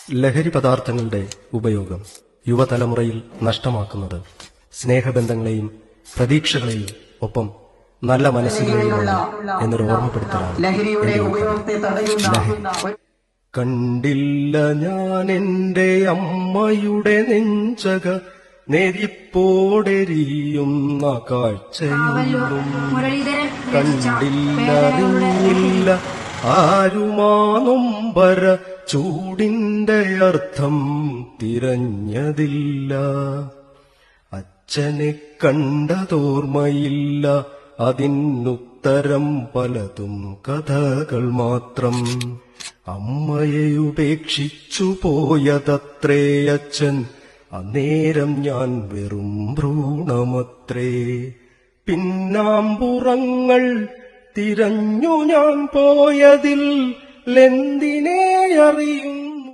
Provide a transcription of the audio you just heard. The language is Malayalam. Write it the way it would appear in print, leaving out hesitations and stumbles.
ലഹരി പദാർത്ഥങ്ങളുടെ ഉപയോഗം യുവതലമുറയിൽ നഷ്ടമാക്കുന്നത് സ്നേഹബന്ധങ്ങളെയും പ്രതീക്ഷകളെയും ഒപ്പം നല്ല മനസ്സുകളെയുമാണ് എന്നൊരു ഓർമ്മപ്പെടുത്തലാണ്. കണ്ടില്ല ഞാൻ എന്റെ അമ്മയുടെ നെഞ്ചക നെരിപ്പോടെരിയുന്ന കാഴ്ചയൊന്നും കണ്ടില്ലറിഞ്ഞില്ല ആരുമാനൊമ്പര ചൂടിന്റെ അർത്ഥം തിരഞ്ഞതില്ല. അച്ഛനെ കണ്ടതോർമ്മയില്ല, അതിനുത്തരം പലതും കഥകൾ മാത്രം. അമ്മയെ ഉപേക്ഷിച്ചു പോയതത്രേ അച്ഛൻ, അന്നേരം ഞാൻ വെറും ഭ്രൂണമത്രേ. പിന്നാമ്പുറങ്ങൾ തിരഞ്ഞു ഞാൻ പോയതിൽ എന്തിനെ അറിയും